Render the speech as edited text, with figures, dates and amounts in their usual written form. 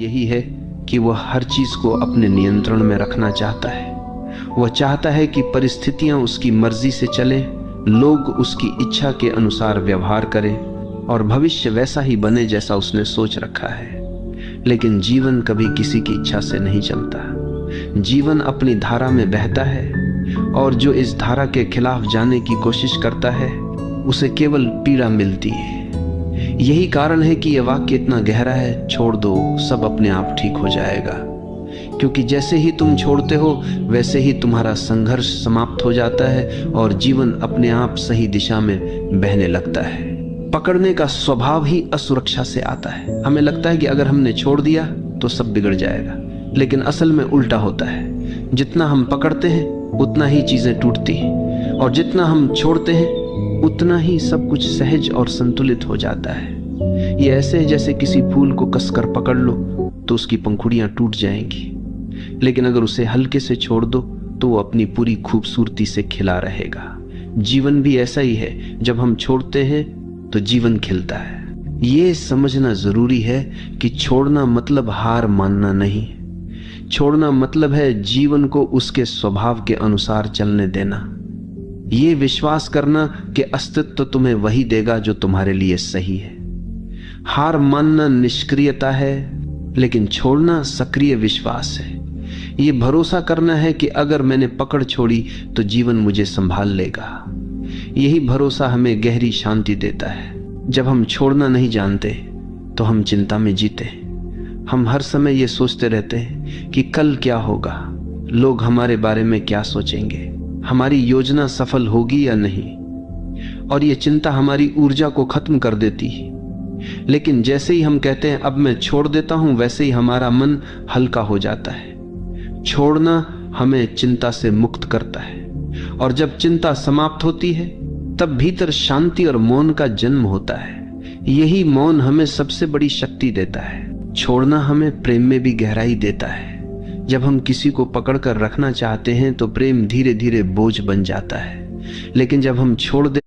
यही है कि वह हर चीज को अपने नियंत्रण में रखना चाहता है। वह चाहता है कि परिस्थितियां उसकी मर्जी से चलें, लोग उसकी इच्छा के अनुसार व्यवहार करें और भविष्य वैसा ही बने जैसा उसने सोच रखा है। लेकिन जीवन कभी किसी की इच्छा से नहीं चलता। जीवन अपनी धारा में बहता है और जो इस धारा के खिलाफ जाने की कोशिश करता है उसे केवल पीड़ा मिलती है। यही कारण है कि यह वाक्य इतना गहरा है, छोड़ दो, सब अपने आप ठीक हो जाएगा। क्योंकि जैसे ही तुम छोड़ते हो वैसे ही तुम्हारा संघर्ष समाप्त हो जाता है और जीवन अपने आप सही दिशा में बहने लगता है। पकड़ने का स्वभाव ही असुरक्षा से आता है। हमें लगता है कि अगर हमने छोड़ दिया तो सब बिगड़ जाएगा, लेकिन असल में उल्टा होता है। जितना हम पकड़ते हैं उतना ही चीजें टूटती हैं और जितना हम छोड़ते हैं उतना ही सब कुछ सहज और संतुलित हो जाता है। ये ऐसे है जैसे किसी फूल को कसकर पकड़ लो तो उसकी पंखुड़ियां टूट जाएंगी, लेकिन अगर उसे हल्के से छोड़ दो तो वो अपनी पूरी खूबसूरती से खिला रहेगा। जीवन भी ऐसा ही है, जब हम छोड़ते हैं तो जीवन खिलता है। ये समझना जरूरी है कि छोड़ना मतलब हार मानना नहीं। छोड़ना मतलब है जीवन को उसके स्वभाव के अनुसार चलने देना। ये विश्वास करना कि अस्तित्व तुम्हें वही देगा जो तुम्हारे लिए सही है। हार मानना निष्क्रियता है, लेकिन छोड़ना सक्रिय विश्वास है। ये भरोसा करना है कि अगर मैंने पकड़ छोड़ी तो जीवन मुझे संभाल लेगा। यही भरोसा हमें गहरी शांति देता है। जब हम छोड़ना नहीं जानते तो हम चिंता में जीते। हम हर समय ये सोचते रहते हैं कि कल क्या होगा, लोग हमारे बारे में क्या सोचेंगे, हमारी योजना सफल होगी या नहीं, और ये चिंता हमारी ऊर्जा को खत्म कर देती है। लेकिन जैसे ही हम कहते हैं अब मैं छोड़ देता हूं, वैसे ही हमारा मन हल्का हो जाता है। छोड़ना हमें चिंता से मुक्त करता है, और जब चिंता समाप्त होती है तब भीतर शांति और मौन का जन्म होता है। यही मौन हमें सबसे बड़ी शक्ति देता है। छोड़ना हमें प्रेम में भी गहराई देता है। जब हम किसी को पकड़कर रखना चाहते हैं तो प्रेम धीरे धीरे बोझ बन जाता है, लेकिन जब हम छोड़ दे